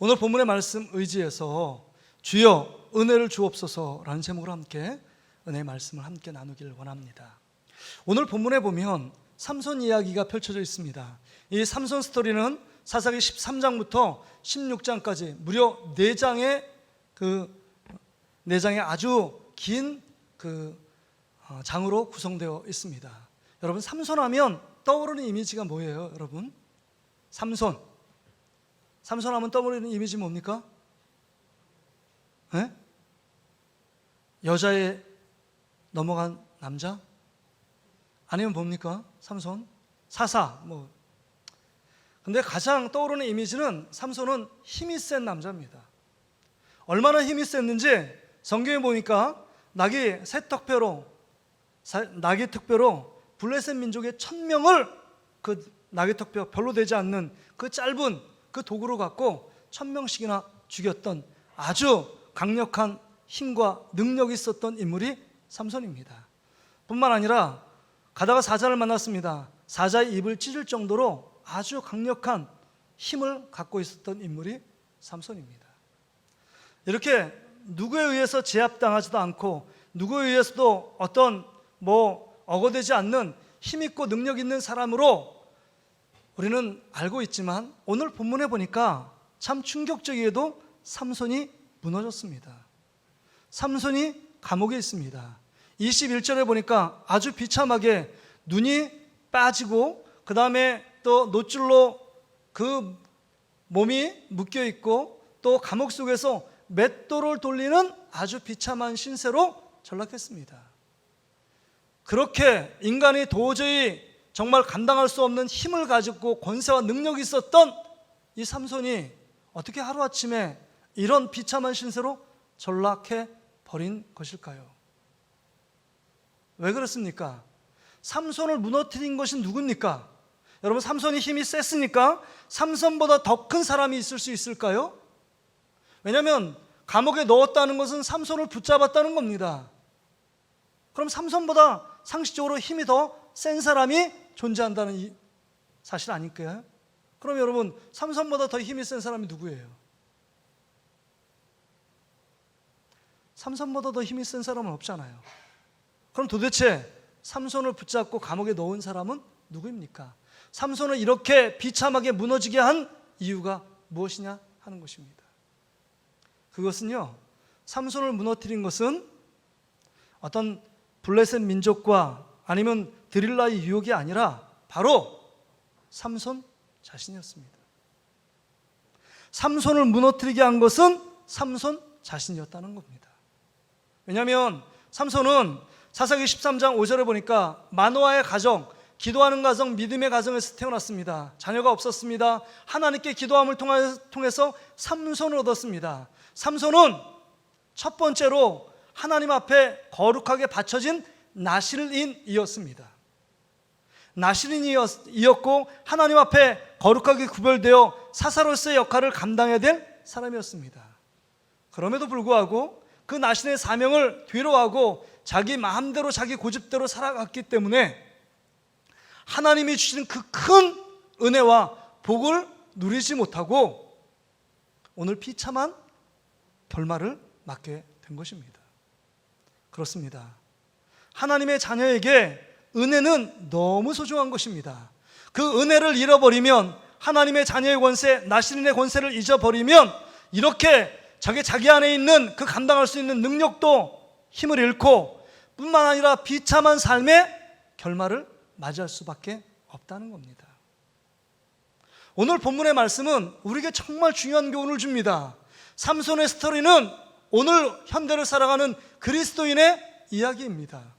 오늘 본문의 말씀 의지해서 주여 은혜를 주옵소서라는 제목으로 함께 은혜의 말씀을 함께 나누기를 원합니다. 오늘 본문에 보면 삼손 이야기가 펼쳐져 있습니다. 이 삼손 스토리는 사사기 13장부터 16장까지 무려 4장의 아주 긴 장으로 구성되어 있습니다. 여러분, 삼손하면 떠오르는 이미지가 뭐예요? 여러분, 삼손하면 떠오르는 이미지 뭡니까? 네? 여자에 넘어간 남자? 아니면 뭡니까? 삼손? 사사 뭐. 근데 가장 떠오르는 이미지는 삼손은 힘이 센 남자입니다. 얼마나 힘이 셌는지 성경에 보니까 나귀 특별로 블레셋 민족의 1000명을 그 나귀 특별 별로 되지 않는 그 짧은 그 도구로 갖고 1000명씩이나 죽였던 아주 강력한 힘과 능력이 있었던 인물이 삼손입니다. 뿐만 아니라 가다가 사자를 만났습니다. 사자의 입을 찢을 정도로 아주 강력한 힘을 갖고 있었던 인물이 삼손입니다. 이렇게 누구에 의해서 제압당하지도 않고 누구에 의해서도 어떤 억어되지 않는 힘있고 능력 있는 사람으로 우리는 알고 있지만 오늘 본문에 보니까 참 충격적이게도 삼손이 무너졌습니다. 삼손이 감옥에 있습니다. 21절에 보니까 아주 비참하게 눈이 빠지고 그 다음에 또 노줄로 그 몸이 묶여 있고 또 감옥 속에서 맷돌을 돌리는 아주 비참한 신세로 전락했습니다. 그렇게 인간이 도저히 정말 감당할 수 없는 힘을 가지고 권세와 능력이 있었던 이 삼손이 어떻게 하루아침에 이런 비참한 신세로 전락해 버린 것일까요? 왜 그렇습니까? 삼손을 무너뜨린 것이 누굽니까? 여러분, 삼손이 힘이 셌으니까 삼손보다 더 큰 사람이 있을 수 있을까요? 왜냐하면 감옥에 넣었다는 것은 삼손을 붙잡았다는 겁니다. 그럼 삼손보다 상식적으로 힘이 더 센 사람이 존재한다는 이 사실 아닐까요? 그럼 여러분, 삼손보다 더 힘이 센 사람이 누구예요? 삼손보다 더 힘이 센 사람은 없잖아요. 그럼 도대체 삼손을 붙잡고 감옥에 넣은 사람은 누구입니까? 삼손을 이렇게 비참하게 무너지게 한 이유가 무엇이냐 하는 것입니다. 그것은요, 삼손을 무너뜨린 것은 어떤 블레셋 민족과 아니면 드릴라의 유혹이 아니라 바로 삼손 자신이었습니다. 삼손을 무너뜨리게 한 것은 삼손 자신이었다는 겁니다. 왜냐하면 삼손은 사사기 13장 5절에 보니까 마노아의 가정, 기도하는 가정, 믿음의 가정에서 태어났습니다. 자녀가 없었습니다. 하나님께 기도함을 통해서 삼손을 얻었습니다. 삼손은 첫 번째로 하나님 앞에 거룩하게 바쳐진 나실인이었습니다. 나실인이었고 하나님 앞에 거룩하게 구별되어 사사로서의 역할을 감당해야 될 사람이었습니다. 그럼에도 불구하고 그 나실인의 사명을 뒤로하고 자기 마음대로 자기 고집대로 살아갔기 때문에 하나님이 주시는 그 큰 은혜와 복을 누리지 못하고 오늘 비참한 결말을 맞게 된 것입니다. 그렇습니다. 하나님의 자녀에게 은혜는 너무 소중한 것입니다. 그 은혜를 잃어버리면, 하나님의 자녀의 권세, 나실인의 권세를 잊어버리면 이렇게 자기 안에 있는 그 감당할 수 있는 능력도 힘을 잃고 뿐만 아니라 비참한 삶의 결말을 맞이할 수밖에 없다는 겁니다. 오늘 본문의 말씀은 우리에게 정말 중요한 교훈을 줍니다. 삼손의 스토리는 오늘 현대를 살아가는 그리스도인의 이야기입니다.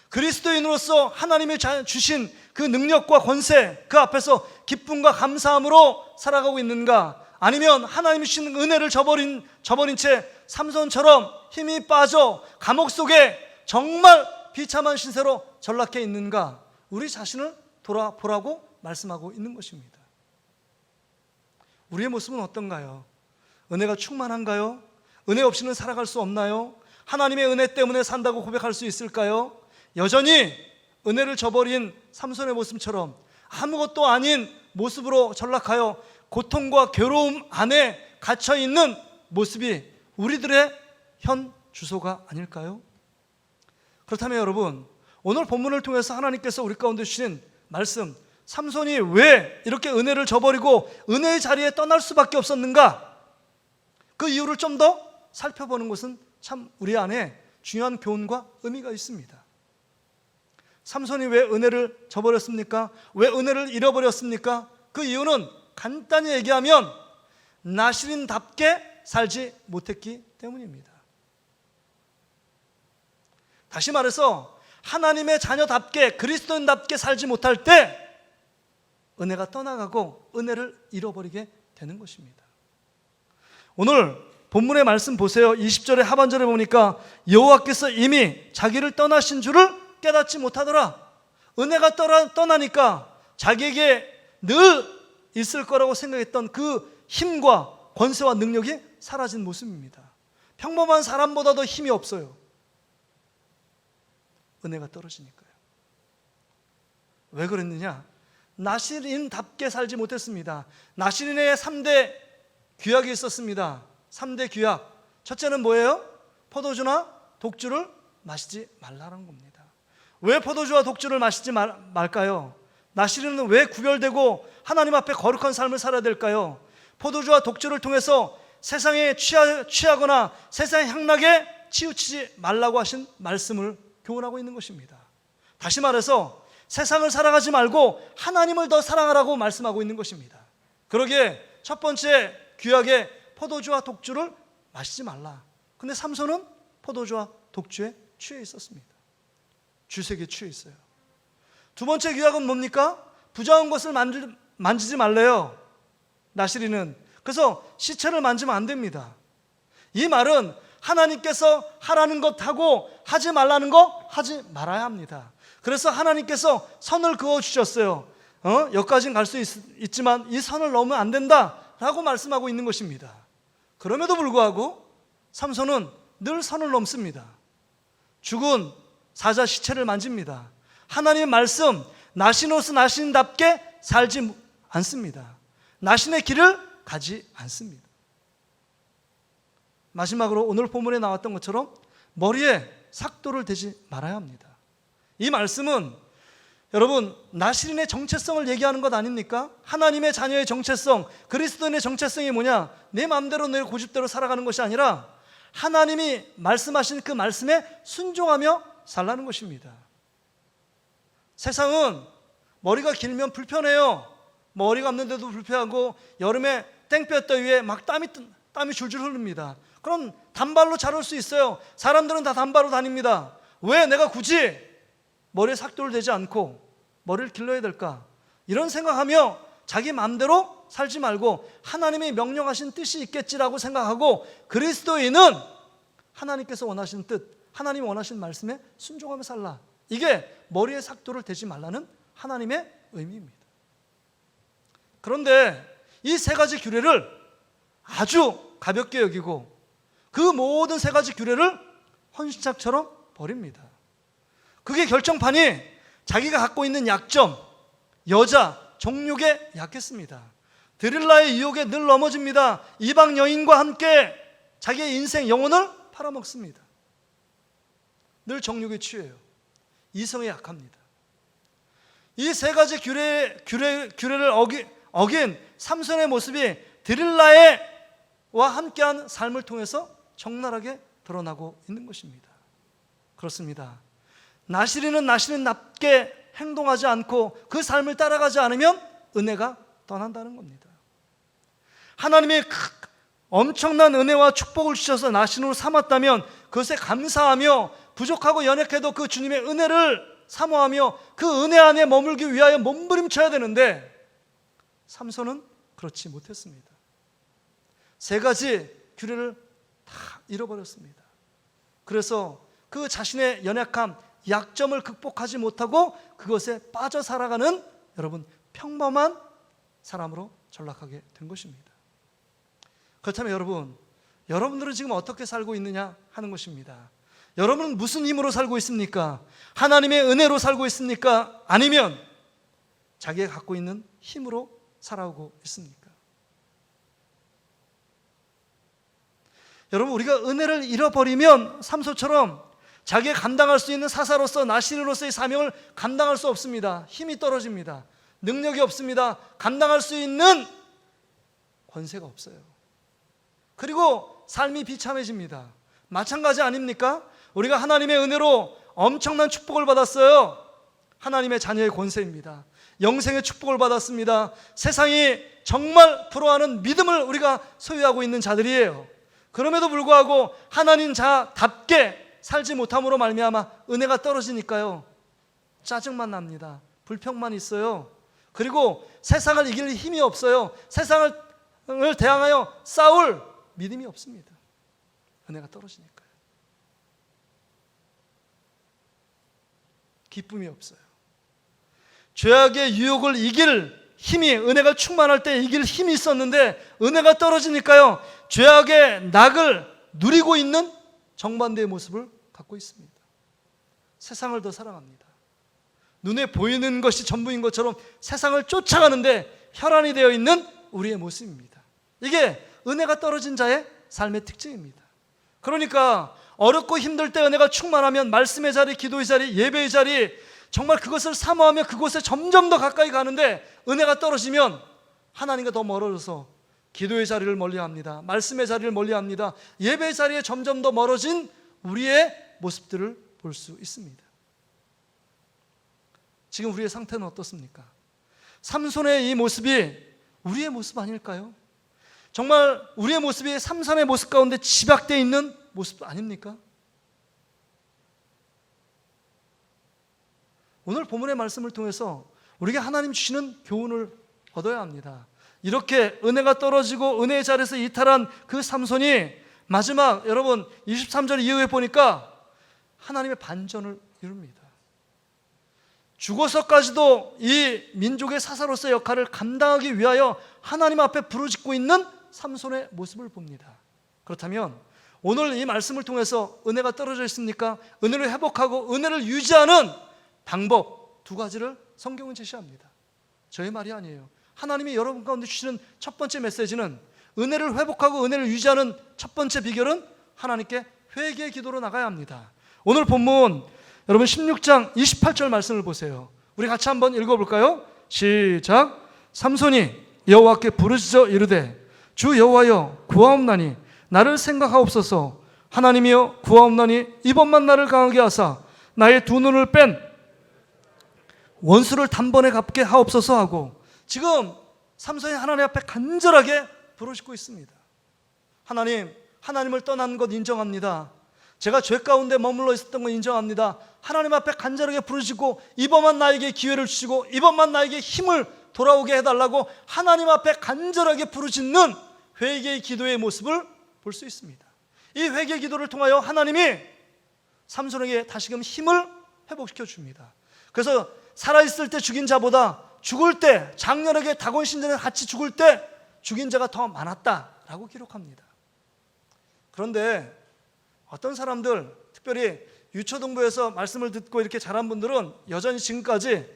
그리스도인으로서 하나님이 주신 그 능력과 권세, 그 앞에서 기쁨과 감사함으로 살아가고 있는가? 아니면 하나님이 주신 은혜를 저버린 채 삼손처럼 힘이 빠져 감옥 속에 정말 비참한 신세로 전락해 있는가? 우리 자신을 돌아보라고 말씀하고 있는 것입니다. 우리의 모습은 어떤가요? 은혜가 충만한가요? 은혜 없이는 살아갈 수 없나요? 하나님의 은혜 때문에 산다고 고백할 수 있을까요? 여전히 은혜를 저버린 삼손의 모습처럼 아무것도 아닌 모습으로 전락하여 고통과 괴로움 안에 갇혀 있는 모습이 우리들의 현 주소가 아닐까요? 그렇다면 여러분, 오늘 본문을 통해서 하나님께서 우리 가운데 주신 말씀, 삼손이 왜 이렇게 은혜를 저버리고 은혜의 자리에 떠날 수밖에 없었는가? 그 이유를 좀 더 살펴보는 것은 참 우리 안에 중요한 교훈과 의미가 있습니다. 삼손이 왜 은혜를 저버렸습니까? 왜 은혜를 잃어버렸습니까? 그 이유는 간단히 얘기하면 나실인답게 살지 못했기 때문입니다. 다시 말해서 하나님의 자녀답게, 그리스도인답게 살지 못할 때 은혜가 떠나가고 은혜를 잃어버리게 되는 것입니다. 오늘 본문의 말씀 보세요. 20절의 하반절에 보니까 여호와께서 이미 자기를 떠나신 줄을 깨닫지 못하더라. 은혜가 떠나니까 자기에게 늘 있을 거라고 생각했던 그 힘과 권세와 능력이 사라진 모습입니다. 평범한 사람보다도 힘이 없어요. 은혜가 떨어지니까요. 왜 그랬느냐? 나실인답게 살지 못했습니다. 나실인의 3대 규약이 있었습니다. 3대 규약. 첫째는 뭐예요? 포도주나 독주를 마시지 말라는 겁니다. 왜 포도주와 독주를 마시지 말까요? 나실인은 왜 구별되고 하나님 앞에 거룩한 삶을 살아야 될까요? 포도주와 독주를 통해서 세상에 취하거나 세상의 향락에 치우치지 말라고 하신 말씀을 교훈하고 있는 것입니다. 다시 말해서 세상을 살아가지 말고 하나님을 더 사랑하라고 말씀하고 있는 것입니다. 그러기에 첫 번째 규약에 포도주와 독주를 마시지 말라. 근데 삼손은 포도주와 독주에 취해 있었습니다. 주색에 취해 있어요. 두 번째 규약은 뭡니까? 부정한 것을 만지지 말래요. 나실이는. 그래서 시체를 만지면 안 됩니다. 이 말은 하나님께서 하라는 것 하고 하지 말라는 거 하지 말아야 합니다. 그래서 하나님께서 선을 그어 주셨어요. 여기까지는 갈 수 있지만 이 선을 넘으면 안 된다라고 말씀하고 있는 것입니다. 그럼에도 불구하고 삼손은 늘 선을 넘습니다. 죽은 사자 시체를 만집니다. 하나님의 말씀, 나신으로서 나신답게 살지 않습니다. 나신의 길을 가지 않습니다. 마지막으로 오늘 본문에 나왔던 것처럼 머리에 삭도를 대지 말아야 합니다. 이 말씀은 여러분 나실인의 정체성을 얘기하는 것 아닙니까? 하나님의 자녀의 정체성, 그리스도인의 정체성이 뭐냐? 내 마음대로 내 고집대로 살아가는 것이 아니라 하나님이 말씀하신 그 말씀에 순종하며 살라는 것입니다. 세상은 머리가 길면 불편해요. 머리가 없는데도 불편하고 여름에 땡볕더위에 막 땀이 줄줄 흐릅니다. 그럼 단발로 자를 수 있어요. 사람들은 다 단발로 다닙니다. 왜 내가 굳이 머리에 삭도를 대지 않고 머리를 길러야 될까? 이런 생각하며 자기 마음대로 살지 말고 하나님이 명령하신 뜻이 있겠지라고 생각하고 그리스도인은 하나님께서 원하시는 뜻, 하나님이 원하시는 말씀에 순종하며 살라. 이게 머리에 삭도를 대지 말라는 하나님의 의미입니다. 그런데 이 세 가지 규례를 아주 가볍게 여기고 그 모든 세 가지 규례를 헌신짝처럼 버립니다. 그게 결정판이 자기가 갖고 있는 약점, 여자, 정욕에 약했습니다. 드릴라의 유혹에 늘 넘어집니다. 이방 여인과 함께 자기의 인생, 영혼을 팔아먹습니다. 늘 정욕에 취해요. 이성에 약합니다. 이 세 가지 규례를 어긴 삼손의 모습이 드릴라와 함께한 삶을 통해서 적나라하게 드러나고 있는 것입니다. 그렇습니다. 나실인은 나실인답게 행동하지 않고 그 삶을 따라가지 않으면 은혜가 떠난다는 겁니다. 하나님의 엄청난 은혜와 축복을 주셔서 나신으로 삼았다면 그것에 감사하며 부족하고 연약해도 그 주님의 은혜를 사모하며 그 은혜 안에 머물기 위하여 몸부림쳐야 되는데 삼손은 그렇지 못했습니다. 세 가지 규례를 다 잃어버렸습니다. 그래서 그 자신의 연약함, 약점을 극복하지 못하고 그것에 빠져 살아가는 여러분 평범한 사람으로 전락하게 된 것입니다. 그렇다면 여러분들은 지금 어떻게 살고 있느냐 하는 것입니다. 여러분은 무슨 힘으로 살고 있습니까? 하나님의 은혜로 살고 있습니까? 아니면 자기가 갖고 있는 힘으로 살아오고 있습니까? 여러분, 우리가 은혜를 잃어버리면 삼손처럼 자기가 감당할 수 있는 사사로서 나시리로서의 사명을 감당할 수 없습니다. 힘이 떨어집니다. 능력이 없습니다. 감당할 수 있는 권세가 없어요. 그리고 삶이 비참해집니다. 마찬가지 아닙니까? 우리가 하나님의 은혜로 엄청난 축복을 받았어요. 하나님의 자녀의 권세입니다. 영생의 축복을 받았습니다. 세상이 정말 부러워하는 믿음을 우리가 소유하고 있는 자들이에요. 그럼에도 불구하고 하나님 자답게 살지 못함으로 말미암아 은혜가 떨어지니까요, 짜증만 납니다. 불평만 있어요. 그리고 세상을 이길 힘이 없어요. 세상을 대항하여 싸울 믿음이 없습니다. 은혜가 떨어지니까요. 기쁨이 없어요. 죄악의 유혹을 이길 힘이, 은혜가 충만할 때 이길 힘이 있었는데 은혜가 떨어지니까요, 죄악의 낙을 누리고 있는 정반대의 모습을 갖고 있습니다. 세상을 더 사랑합니다. 눈에 보이는 것이 전부인 것처럼 세상을 쫓아가는데 혈안이 되어 있는 우리의 모습입니다. 이게 은혜가 떨어진 자의 삶의 특징입니다. 그러니까 어렵고 힘들 때 은혜가 충만하면 말씀의 자리, 기도의 자리, 예배의 자리, 정말 그것을 사모하며 그곳에 점점 더 가까이 가는데, 은혜가 떨어지면 하나님과 더 멀어져서 기도의 자리를 멀리합니다. 말씀의 자리를 멀리합니다. 예배의 자리에 점점 더 멀어진 우리의 모습들을 볼 수 있습니다. 지금 우리의 상태는 어떻습니까? 삼손의 이 모습이 우리의 모습 아닐까요? 정말 우리의 모습이 삼손의 모습 가운데 집약되어 있는 모습 아닙니까? 오늘 본문의 말씀을 통해서 우리가 하나님 주시는 교훈을 얻어야 합니다. 이렇게 은혜가 떨어지고 은혜의 자리에서 이탈한 그 삼손이 마지막, 여러분 23절 이후에 보니까 하나님의 반전을 이룹니다. 죽어서까지도 이 민족의 사사로서의 역할을 감당하기 위하여 하나님 앞에 부르짖고 있는 삼손의 모습을 봅니다. 그렇다면 오늘 이 말씀을 통해서 은혜가 떨어져 있습니까? 은혜를 회복하고 은혜를 유지하는 방법 두 가지를 성경은 제시합니다. 저의 말이 아니에요. 하나님이 여러분 가운데 주시는 첫 번째 메시지는, 은혜를 회복하고 은혜를 유지하는 첫 번째 비결은 하나님께 회개의 기도로 나가야 합니다. 오늘 본문 여러분 16장 28절 말씀을 보세요. 우리 같이 한번 읽어볼까요? 시작. 삼손이 여호와께 부르짖어 이르되 주 여호와여 구하옵나니 나를 생각하옵소서. 하나님이여 구하옵나니 이번만 나를 강하게 하사 나의 두 눈을 뺀 원수를 단번에 갚게 하옵소서 하고, 지금 삼손이 하나님 앞에 간절하게 부르짖고 있습니다. 하나님을 떠난 것 인정합니다. 제가 죄 가운데 머물러 있었던 건 인정합니다. 하나님 앞에 간절하게 부르짖고 이번만 나에게 기회를 주시고 이번만 나에게 힘을 돌아오게 해달라고 하나님 앞에 간절하게 부르짖는 회개의 기도의 모습을 볼 수 있습니다. 이 회개의 기도를 통하여 하나님이 삼손에게 다시금 힘을 회복시켜 줍니다. 그래서 살아있을 때 죽인 자보다 죽을 때, 장렬하게 다곤 신전에 같이 죽을 때 죽인 자가 더 많았다라고 기록합니다. 그런데 어떤 사람들, 특별히 유초등부에서 말씀을 듣고 이렇게 자란 분들은 여전히 지금까지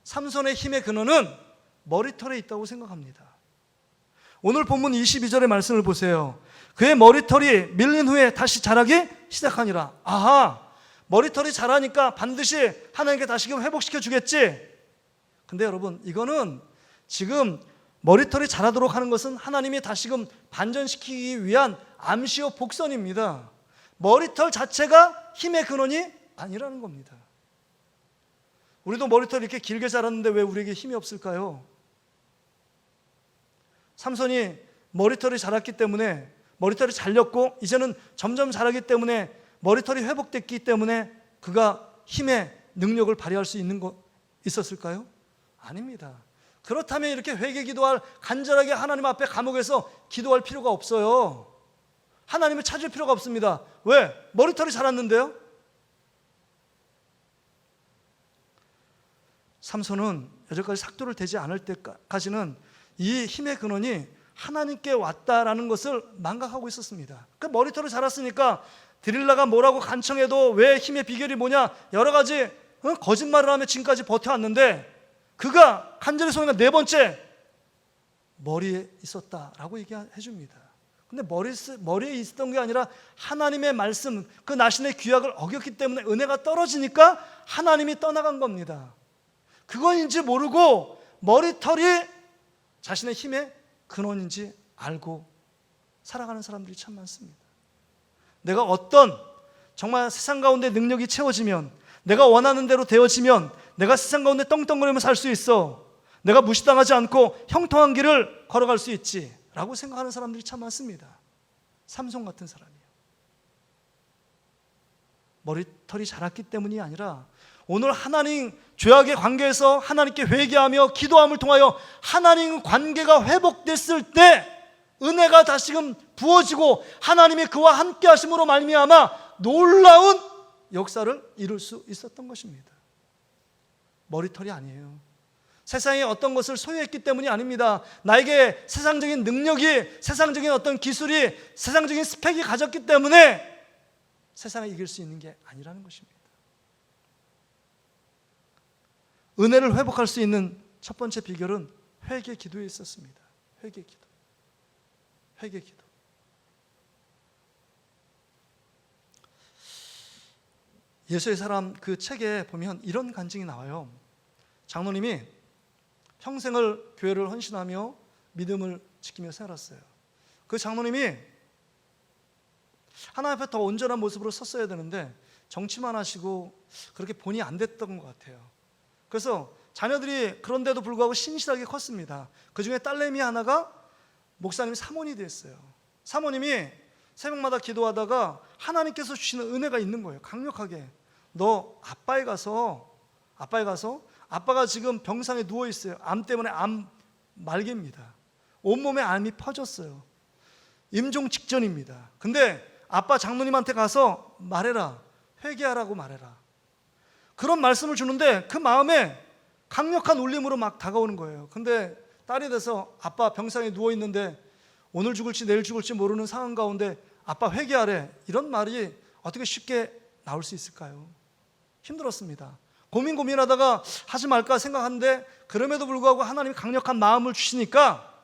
삼손의 힘의 근원은 머리털에 있다고 생각합니다. 오늘 본문 22절의 말씀을 보세요. 그의 머리털이 밀린 후에 다시 자라기 시작하니라. 아하, 머리털이 자라니까 반드시 하나님께 다시금 회복시켜 주겠지. 근데 여러분, 이거는 지금 머리털이 자라도록 하는 것은 하나님이 다시금 반전시키기 위한 암시요 복선입니다. 머리털 자체가 힘의 근원이 아니라는 겁니다. 우리도 머리털이 이렇게 길게 자랐는데 왜 우리에게 힘이 없을까요? 삼손이 머리털이 자랐기 때문에, 머리털이 잘렸고 이제는 점점 자라기 때문에, 머리털이 회복됐기 때문에 그가 힘의 능력을 발휘할 수 있는 거 있었을까요? 아닙니다. 그렇다면 이렇게 회개 기도할, 간절하게 하나님 앞에 감옥에서 기도할 필요가 없어요. 하나님을 찾을 필요가 없습니다. 왜? 머리털이 자랐는데요. 삼손은 여태까지 삭도를 대지 않을 때까지는 이 힘의 근원이 하나님께 왔다라는 것을 망각하고 있었습니다. 그 머리털이 자랐으니까 드릴라가 뭐라고 간청해도 왜 힘의 비결이 뭐냐, 여러 가지 거짓말을 하며 지금까지 버텨왔는데, 그가 간절히 소리가 네 번째 머리에 있었다라고 얘기해 줍니다. 근데 머리에 있었던 게 아니라 하나님의 말씀, 그 나신의 규약을 어겼기 때문에 은혜가 떨어지니까 하나님이 떠나간 겁니다. 그건인지 모르고 머리털이 자신의 힘의 근원인지 알고 살아가는 사람들이 참 많습니다. 내가 어떤 정말 세상 가운데 능력이 채워지면, 내가 원하는 대로 되어지면 내가 세상 가운데 떵떵거리며 살 수 있어, 내가 무시당하지 않고 형통한 길을 걸어갈 수 있지 라고 생각하는 사람들이 참 많습니다. 삼손 같은 사람이요. 머리털이 자랐기 때문이 아니라 오늘 하나님 죄악의 관계에서 하나님께 회개하며 기도함을 통하여 하나님 관계가 회복됐을 때 은혜가 다시금 부어지고 하나님이 그와 함께 하심으로 말미암아 놀라운 역사를 이룰 수 있었던 것입니다. 머리털이 아니에요. 세상에 어떤 것을 소유했기 때문이 아닙니다. 나에게 세상적인 능력이, 세상적인 어떤 기술이, 세상적인 스펙이 가졌기 때문에 세상을 이길 수 있는 게 아니라는 것입니다. 은혜를 회복할 수 있는 첫 번째 비결은 회개 기도에 있었습니다. 회개 기도. 회개 기도. 예수의 사람 그 책에 보면 이런 간증이 나와요. 장로님이 평생을 교회를 헌신하며 믿음을 지키며 살았어요. 그 장로님이 하나님 앞에 더 온전한 모습으로 섰어야 되는데 정치만 하시고 그렇게 본이 안 됐던 것 같아요. 그래서 자녀들이 그런데도 불구하고 신실하게 컸습니다. 그 중에 딸내미 하나가 목사님 사모님이 됐어요. 사모님이 새벽마다 기도하다가 하나님께서 주시는 은혜가 있는 거예요. 강력하게. 너 아빠에 가서 아빠가 지금 병상에 누워 있어요. 암 때문에 암 말기입니다. 온몸에 암이 퍼졌어요. 임종 직전입니다. 근데 아빠 장로님한테 가서 말해라. 회개하라고 말해라. 그런 말씀을 주는데 그 마음에 강력한 울림으로 막 다가오는 거예요. 근데 딸이 돼서 아빠 병상에 누워 있는데 오늘 죽을지 내일 죽을지 모르는 상황 가운데 아빠 회개하래. 이런 말이 어떻게 쉽게 나올 수 있을까요? 힘들었습니다. 고민하다가 하지 말까 생각하는데 그럼에도 불구하고 하나님이 강력한 마음을 주시니까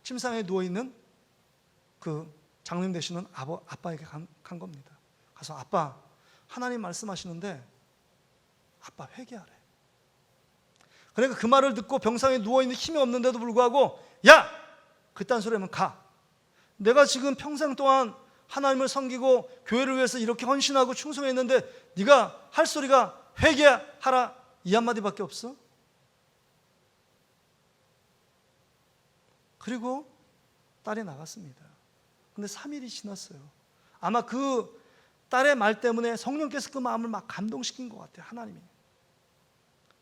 침상에 누워있는 그 장로님 되시는 아빠에게 간 겁니다. 가서 아빠, 하나님 말씀하시는데 아빠 회개하래. 그러니까 그 말을 듣고 병상에 누워있는 힘이 없는데도 불구하고 야! 그딴 소리 하면 가. 내가 지금 평생 동안 하나님을 섬기고 교회를 위해서 이렇게 헌신하고 충성했는데 네가 할 소리가 회개하라 이 한마디밖에 없어? 그리고 딸이 나갔습니다. 근데 3일이 지났어요. 아마 그 딸의 말 때문에 성령께서 그 마음을 막 감동시킨 것 같아요. 하나님이.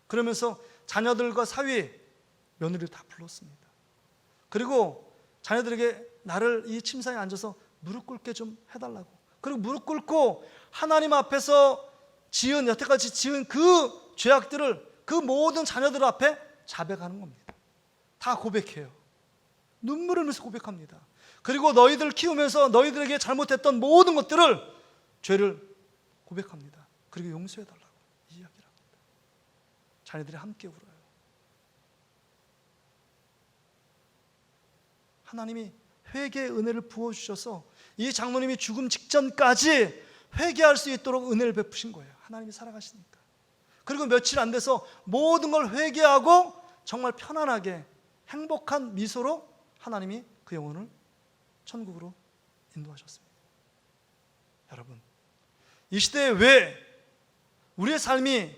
그러면서 자녀들과 사위, 며느리를 다 불렀습니다. 그리고 자녀들에게 나를 이 침상에 앉아서 무릎 꿇게 좀 해달라고. 그리고 무릎 꿇고 하나님 앞에서 여태까지 지은 그 죄악들을 그 모든 자녀들 앞에 자백하는 겁니다. 다 고백해요. 눈물을 흘리면서 고백합니다. 그리고 너희들 키우면서 너희들에게 잘못했던 모든 것들을 죄를 고백합니다. 그리고 용서해달라고 이야기를 합니다. 자녀들이 함께 울어요. 하나님이 회개의 은혜를 부어주셔서 이 장로님이 죽음 직전까지 회개할 수 있도록 은혜를 베푸신 거예요. 하나님이 살아가시니까. 그리고 며칠 안 돼서 모든 걸 회개하고 정말 편안하게 행복한 미소로 하나님이 그 영혼을 천국으로 인도하셨습니다. 여러분, 이 시대에 왜 우리의 삶이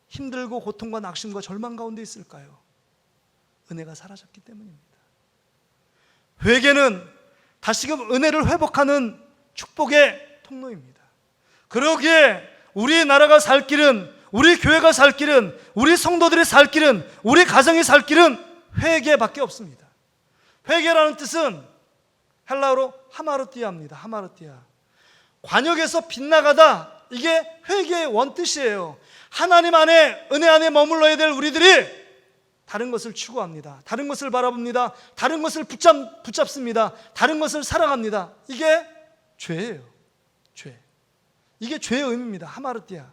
힘들고 고통과 낙심과 절망 가운데 있을까요? 은혜가 사라졌기 때문입니다. 회개는 다시금 은혜를 회복하는 축복의 통로입니다. 그러기에 우리 나라가 살 길은, 우리 교회가 살 길은, 우리 성도들이 살 길은, 우리 가정이 살 길은 회개밖에 없습니다. 회개라는 뜻은 헬라어로 하마르티아입니다. 하마르티아. 관역에서 빗나가다, 이게 회개의 원뜻이에요. 하나님 안에, 은혜 안에 머물러야 될 우리들이 다른 것을 추구합니다. 다른 것을 바라봅니다. 다른 것을 붙잡습니다. 다른 것을 사랑합니다. 이게 죄예요. 죄. 이게 죄의 의미입니다. 하마르티아.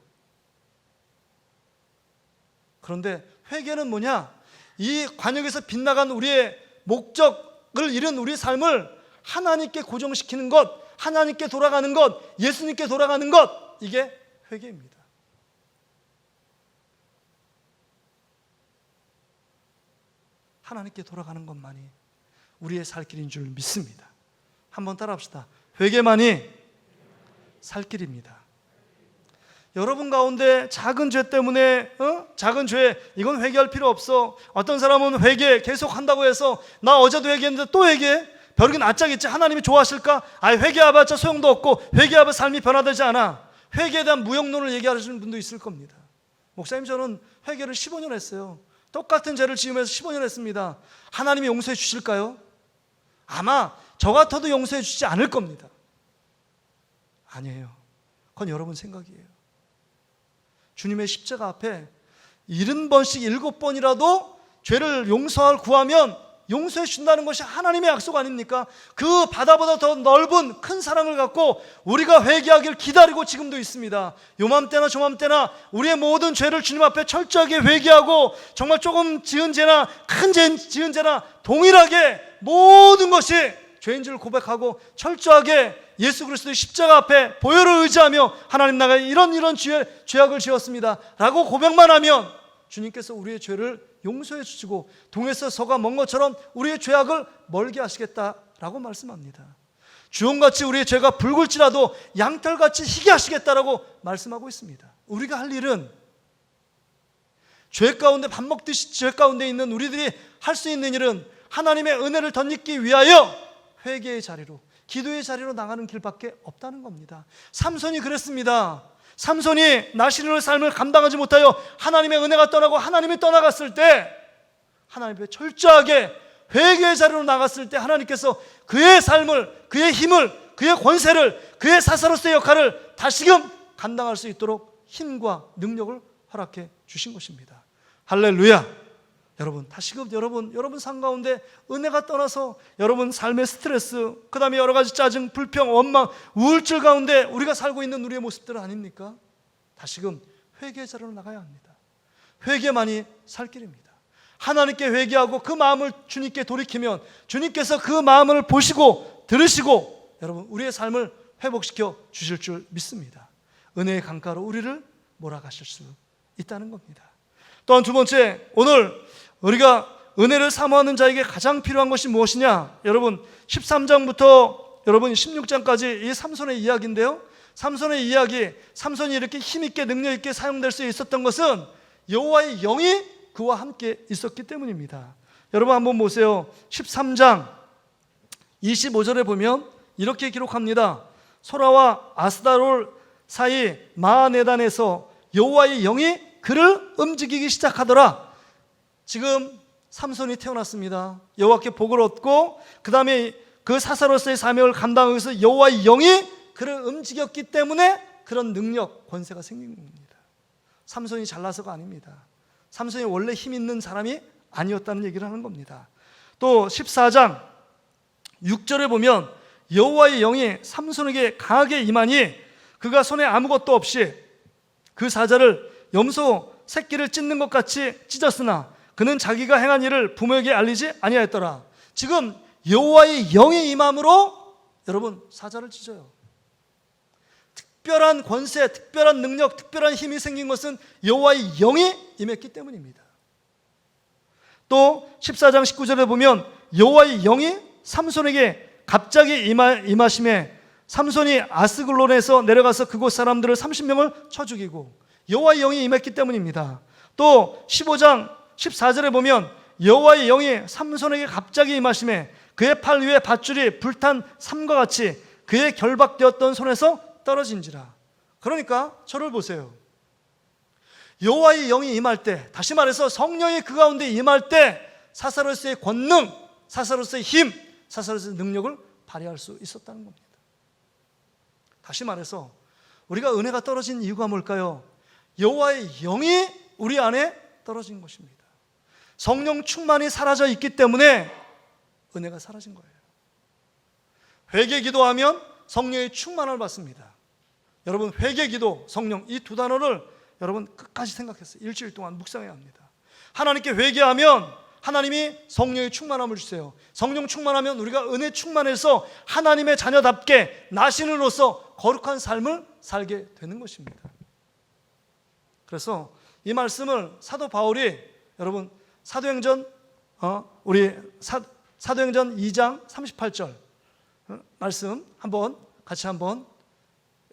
그런데 회개는 뭐냐? 이 관역에서 빗나간 우리의 목적을 잃은 우리 삶을 하나님께 고정시키는 것, 하나님께 돌아가는 것, 예수님께 돌아가는 것, 이게 회개입니다. 하나님께 돌아가는 것만이 우리의 살 길인 줄 믿습니다. 한번 따라합시다. 회개만이 살 길입니다. 여러분 가운데 작은 죄 때문에 작은 죄 이건 회개할 필요 없어. 어떤 사람은 회개 계속 한다고 해서 나 어제도 회개했는데 또 회개해? 별게 낫자겠지. 하나님이 좋아하실까? 회개해봤자 소용도 없고 회개해봐 삶이 변화되지 않아. 회개에 대한 무용론을 얘기하시는 분도 있을 겁니다. 목사님 저는 회개를 15년 했어요. 똑같은 죄를 지으면서 15년 했습니다. 하나님이 용서해 주실까요? 아마 저 같아도 용서해 주지 않을 겁니다. 아니에요. 그건 여러분 생각이에요. 주님의 십자가 앞에 70번씩 7번이라도 죄를 요구하면 구하면 용서해 준다는 것이 하나님의 약속 아닙니까? 그 바다보다 더 넓은 큰 사랑을 갖고 우리가 회개하기를 기다리고 지금도 있습니다. 요맘때나 조맘때나 우리의 모든 죄를 주님 앞에 철저하게 회개하고 정말 조금 지은 죄나 큰 지은 죄나 동일하게 모든 것이 죄인 줄 고백하고 철저하게 예수 그리스도의 십자가 앞에 보혈을 의지하며 하나님 나가 이런 죄악을 지었습니다 라고 고백만 하면 주님께서 우리의 죄를 용서해 주시고 동에서 서가 먼 것처럼 우리의 죄악을 멀게 하시겠다라고 말씀합니다. 주홍같이 우리의 죄가 붉을지라도 양털같이 희게 하시겠다라고 말씀하고 있습니다. 우리가 할 일은 죄 가운데 밥 먹듯이 죄 가운데 있는 우리들이 할 수 있는 일은 하나님의 은혜를 덧입기 위하여 회개의 자리로, 기도의 자리로 나가는 길밖에 없다는 겁니다. 삼손이 그랬습니다. 삼손이 나시린의 삶을 감당하지 못하여 하나님의 은혜가 떠나고 하나님이 떠나갔을 때 하나님 앞에 철저하게 회개의 자리로 나갔을 때 하나님께서 그의 삶을, 그의 힘을, 그의 권세를, 그의 사사로서의 역할을 다시금 감당할 수 있도록 힘과 능력을 허락해 주신 것입니다. 할렐루야. 여러분 다시금 여러분 삶 가운데 은혜가 떠나서 여러분 삶의 스트레스, 그 다음에 여러 가지 짜증, 불평, 원망, 우울증 가운데 우리가 살고 있는 우리의 모습들 아닙니까? 다시금 회개의 자리로 나가야 합니다. 회개만이 살 길입니다. 하나님께 회개하고 그 마음을 주님께 돌이키면 주님께서 그 마음을 보시고 들으시고 여러분 우리의 삶을 회복시켜 주실 줄 믿습니다. 은혜의 강가로 우리를 몰아가실 수 있다는 겁니다. 또한 두 번째, 오늘 우리가 은혜를 사모하는 자에게 가장 필요한 것이 무엇이냐? 여러분 13장부터 여러분 16장까지 이 삼손의 이야기인데요, 삼손의 이야기, 삼손이 이렇게 힘있게 능력있게 사용될 수 있었던 것은 여호와의 영이 그와 함께 있었기 때문입니다. 여러분 한번 보세요. 13장 25절에 보면 이렇게 기록합니다. 소라와 아스다롤 사이 마하네단에서 여호와의 영이 그를 움직이기 시작하더라. 지금 삼손이 태어났습니다. 여호와께 복을 얻고 그 다음에 그 사사로서의 사명을 감당하기 위해서 여호와의 영이 그를 움직였기 때문에 그런 능력, 권세가 생긴 겁니다. 삼손이 잘나서가 아닙니다. 삼손이 원래 힘 있는 사람이 아니었다는 얘기를 하는 겁니다. 또 14장 6절에 보면 여호와의 영이 삼손에게 강하게 임하니 그가 손에 아무것도 없이 그 사자를 염소 새끼를 찢는 것 같이 찢었으나 그는 자기가 행한 일을 부모에게 알리지 아니하였더라. 지금 여호와의 영의 임함으로 여러분 사자를 찢어요. 특별한 권세, 특별한 능력, 특별한 힘이 생긴 것은 여호와의 영이 임했기 때문입니다. 또 14장 19절에 보면 여호와의 영이 삼손에게 갑자기 임하심에 삼손이 아스글론에서 내려가서 그곳 사람들을 30명을 쳐 죽이고 여호와의 영이 임했기 때문입니다. 또 15장 14절에 보면 여호와의 영이 삼손에게 갑자기 임하심에 그의 팔 위에 밧줄이 불탄 삼과 같이 그의 결박되었던 손에서 떨어진지라. 그러니까 저를 보세요. 여호와의 영이 임할 때, 다시 말해서 성령이 그 가운데 임할 때 사사로서의 권능, 사사로서의 힘, 사사로서의 능력을 발휘할 수 있었다는 겁니다. 다시 말해서 우리가 은혜가 떨어진 이유가 뭘까요? 여호와의 영이 우리 안에 떨어진 것입니다. 성령 충만이 사라져 있기 때문에 은혜가 사라진 거예요. 회개 기도하면 성령의 충만을 받습니다. 여러분 회개 기도, 성령 이 두 단어를 여러분 끝까지 생각했어요. 일주일 동안 묵상해야 합니다. 하나님께 회개하면 하나님이 성령의 충만함을 주세요. 성령 충만하면 우리가 은혜 충만해서 하나님의 자녀답게 나신으로서 거룩한 삶을 살게 되는 것입니다. 그래서 이 말씀을 사도 바울이 여러분 사도행전 사도행전 2장 38절 말씀 같이 한번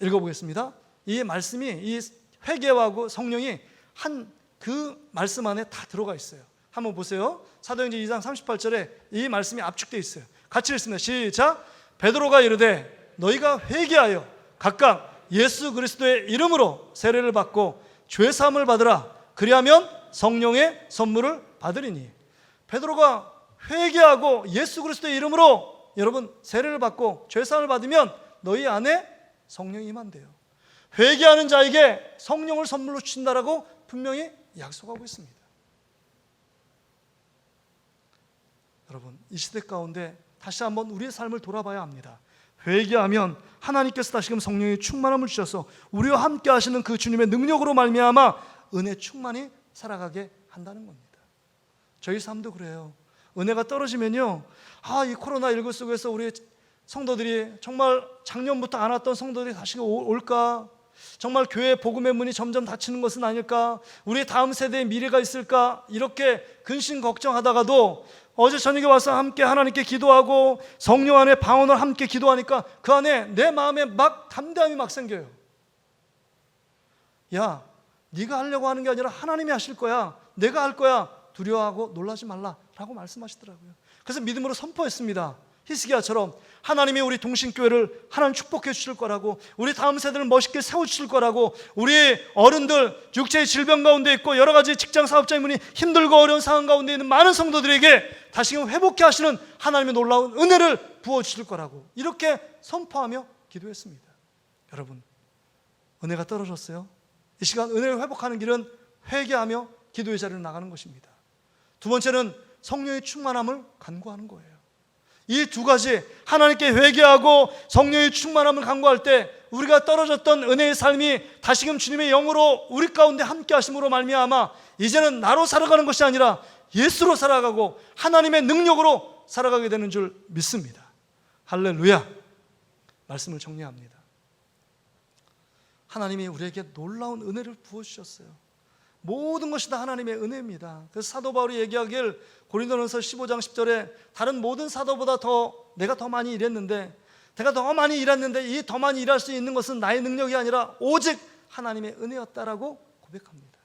읽어보겠습니다. 이 말씀이 이 회개하고 성령이 그 말씀 안에 다 들어가 있어요. 한번 보세요. 사도행전 2장 38절에 이 말씀이 압축되어 있어요. 같이 읽습니다. 시작. 베드로가 이르되 너희가 회개하여 각각 예수 그리스도의 이름으로 세례를 받고 죄 사함을 받으라. 그리하면 성령의 선물을 받으리니. 베드로가 회개하고 예수 그리스도의 이름으로 여러분 세례를 받고 죄 사함을 받으면 너희 안에 성령이 임한대요. 회개하는 자에게 성령을 선물로 주신다라고 분명히 약속하고 있습니다. 여러분 이 시대 가운데 다시 한번 우리의 삶을 돌아봐야 합니다. 회개하면 하나님께서 다시금 성령의 충만함을 주셔서 우리와 함께 하시는 그 주님의 능력으로 말미암아 은혜 충만히 살아가게 한다는 겁니다. 저희 삶도 그래요. 은혜가 떨어지면요, 이 코로나19 속에서 우리 성도들이 정말 작년부터 안 왔던 성도들이 다시 올까? 정말 교회 복음의 문이 점점 닫히는 것은 아닐까? 우리 다음 세대의 미래가 있을까? 이렇게 근심 걱정하다가도 어제 저녁에 와서 함께 하나님께 기도하고 성령 안에 방언을 함께 기도하니까 그 안에 내 마음에 막 담대함이 막 생겨요. 야, 네가 하려고 하는 게 아니라 하나님이 하실 거야. 내가 할 거야. 두려워하고 놀라지 말라라고 말씀하시더라고요. 그래서 믿음으로 선포했습니다. 히스기야처럼 하나님이 우리 동신교회를 하나님 축복해 주실 거라고, 우리 다음 세대를 멋있게 세워주실 거라고, 우리 어른들 육체의 질병 가운데 있고 여러 가지 직장 사업자의 문이 힘들고 어려운 상황 가운데 있는 많은 성도들에게 다시금 회복해 하시는 하나님의 놀라운 은혜를 부어주실 거라고 이렇게 선포하며 기도했습니다. 여러분 은혜가 떨어졌어요? 이 시간 은혜를 회복하는 길은 회개하며 기도의 자리로 나가는 것입니다. 두 번째는 성령의 충만함을 간구하는 거예요. 이 두 가지, 하나님께 회개하고 성령의 충만함을 간구할 때 우리가 떨어졌던 은혜의 삶이 다시금 주님의 영으로 우리 가운데 함께 하심으로 말미암아 이제는 나로 살아가는 것이 아니라 예수로 살아가고 하나님의 능력으로 살아가게 되는 줄 믿습니다. 할렐루야. 말씀을 정리합니다. 하나님이 우리에게 놀라운 은혜를 부어주셨어요. 모든 것이 다 하나님의 은혜입니다. 그래서 사도 바울이 얘기하길 고린도전서 15장 10절에 다른 모든 사도보다 내가 더 많이 일했는데 이 더 많이 일할 수 있는 것은 나의 능력이 아니라 오직 하나님의 은혜였다라고 고백합니다.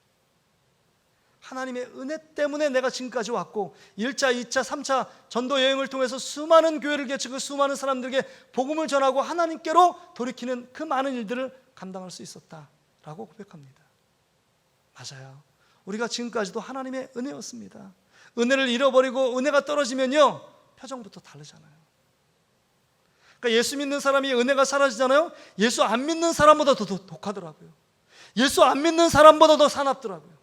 하나님의 은혜 때문에 내가 지금까지 왔고 1차, 2차, 3차 전도 여행을 통해서 수많은 교회를 개척하고 수많은 사람들에게 복음을 전하고 하나님께로 돌이키는 그 많은 일들을 감당할 수 있었다라고 고백합니다. 맞아요. 우리가 지금까지도 하나님의 은혜였습니다. 은혜를 잃어버리고 은혜가 떨어지면요 표정부터 다르잖아요. 그러니까 예수 믿는 사람이 은혜가 사라지잖아요. 예수 안 믿는 사람보다 더 독하더라고요. 예수 안 믿는 사람보다 더 사납더라고요.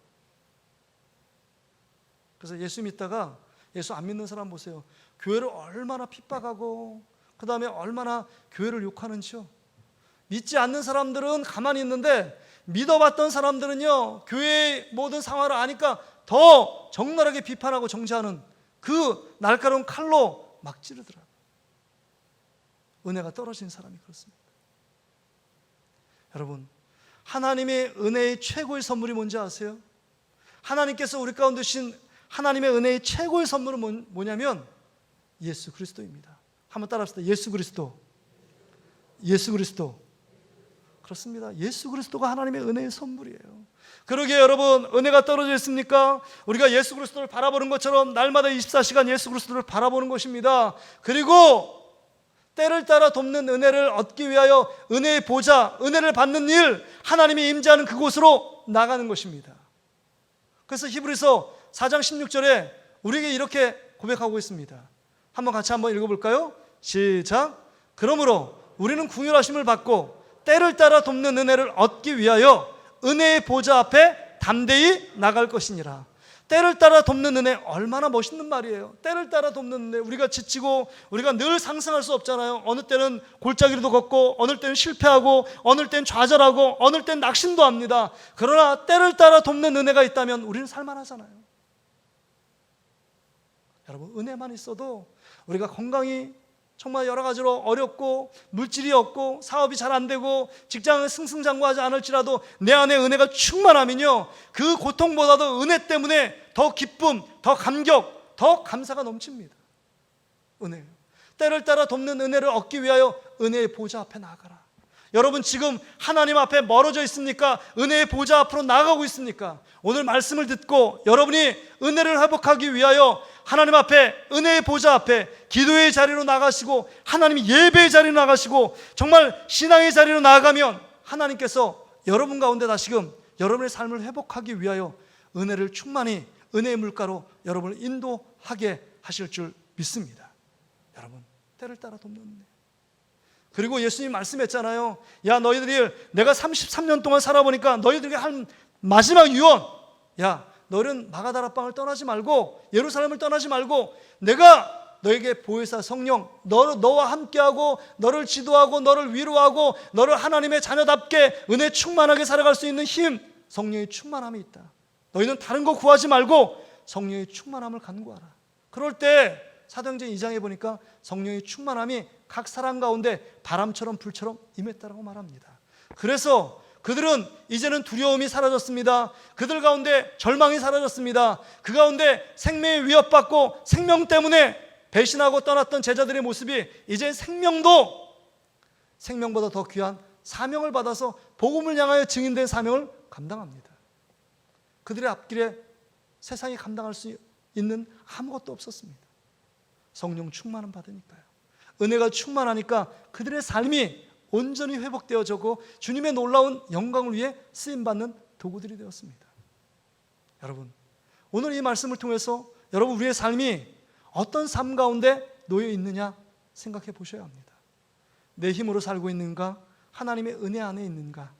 그래서 예수 믿다가 예수 안 믿는 사람 보세요. 교회를 얼마나 핍박하고 그 다음에 얼마나 교회를 욕하는지요. 믿지 않는 사람들은 가만히 있는데 믿어봤던 사람들은요 교회의 모든 상황을 아니까 더 적나라하게 비판하고 정죄하는 그 날카로운 칼로 막 찌르더라고요. 은혜가 떨어진 사람이 그렇습니다. 여러분 하나님의 은혜의 최고의 선물이 뭔지 아세요? 하나님께서 우리 가운데 주신 하나님의 은혜의 최고의 선물은 뭐냐면 예수 그리스도입니다. 한번 따라합시다. 예수 그리스도. 예수 그리스도. 그렇습니다. 예수 그리스도가 하나님의 은혜의 선물이에요. 그러기에 여러분 은혜가 떨어져 있습니까? 우리가 예수 그리스도를 바라보는 것처럼 날마다 24시간 예수 그리스도를 바라보는 것입니다. 그리고 때를 따라 돕는 은혜를 얻기 위하여 은혜의 보좌, 은혜를 받는 일, 하나님이 임재하는 그곳으로 나가는 것입니다. 그래서 히브리서 4장 16절에 우리에게 이렇게 고백하고 있습니다. 한번 같이 한번 읽어볼까요? 시작. 그러므로 우리는 긍휼하심을 받고 때를 따라 돕는 은혜를 얻기 위하여 은혜의 보좌 앞에 담대히 나갈 것이니라. 때를 따라 돕는 은혜, 얼마나 멋있는 말이에요. 때를 따라 돕는 은혜. 우리가 지치고 우리가 늘 상승할 수 없잖아요. 어느 때는 골짜기로도 걷고 어느 때는 실패하고 어느 때는 좌절하고 어느 때는 낙심도 합니다. 그러나 때를 따라 돕는 은혜가 있다면 우리는 살만하잖아요. 여러분, 은혜만 있어도 우리가 건강이 정말 여러 가지로 어렵고 물질이 없고 사업이 잘 안 되고 직장을 승승장구하지 않을지라도 내 안에 은혜가 충만하면요, 그 고통보다도 은혜 때문에 더 기쁨, 더 감격, 더 감사가 넘칩니다. 은혜예요. 때를 따라 돕는 은혜를 얻기 위하여 은혜의 보좌 앞에 나아가라. 여러분, 지금 하나님 앞에 멀어져 있습니까? 은혜의 보좌 앞으로 나아가고 있습니까? 오늘 말씀을 듣고 여러분이 은혜를 회복하기 위하여 하나님 앞에, 은혜의 보좌 앞에 기도의 자리로 나가시고 하나님 예배의 자리로 나가시고 정말 신앙의 자리로 나아가면 하나님께서 여러분 가운데 다시금 여러분의 삶을 회복하기 위하여 은혜를 충만히, 은혜의 물가로 여러분을 인도하게 하실 줄 믿습니다. 여러분, 때를 따라 돕는 은혜. 그리고 예수님 말씀했잖아요. 야, 너희들이, 내가 33년 동안 살아보니까 너희들에게 한 마지막 유언, 야, 너희는 마가다라방을 떠나지 말고 예루살렘을 떠나지 말고 내가 너에게 보혜사 성령, 너와 함께하고 너를 지도하고 너를 위로하고 너를 하나님의 자녀답게 은혜 충만하게 살아갈 수 있는 힘, 성령의 충만함이 있다. 너희는 다른 거 구하지 말고 성령의 충만함을 간구하라. 그럴 때 사도행전 2장에 보니까 성령의 충만함이 각 사람 가운데 바람처럼 불처럼 임했다라고 말합니다. 그래서 그들은 이제는 두려움이 사라졌습니다. 그들 가운데 절망이 사라졌습니다. 그 가운데 생명의 위협받고 생명 때문에 배신하고 떠났던 제자들의 모습이 이제 생명보다 더 귀한 사명을 받아서 복음을 향하여 증인된 사명을 감당합니다. 그들의 앞길에 세상이 감당할 수 있는 아무것도 없었습니다. 성령 충만함 받으니까요. 은혜가 충만하니까 그들의 삶이 온전히 회복되어지고 주님의 놀라운 영광을 위해 쓰임받는 도구들이 되었습니다. 여러분, 오늘 이 말씀을 통해서 여러분, 우리의 삶이 어떤 삶 가운데 놓여 있느냐 생각해 보셔야 합니다. 내 힘으로 살고 있는가? 하나님의 은혜 안에 있는가?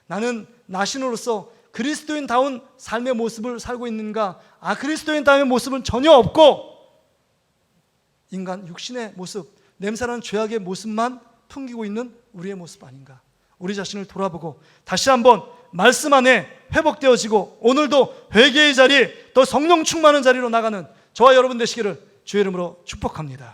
나는 나 신으로서 그리스도인다운 삶의 모습을 살고 있는가? 그리스도인다운 모습은 전혀 없고 인간 육신의 모습, 냄새나는 죄악의 모습만 풍기고 있는 우리의 모습 아닌가? 우리 자신을 돌아보고 다시 한번 말씀 안에 회복되어지고 오늘도 회개의 자리, 또 성령 충만한 자리로 나가는 저와 여러분 되시기를 주의 이름으로 축복합니다.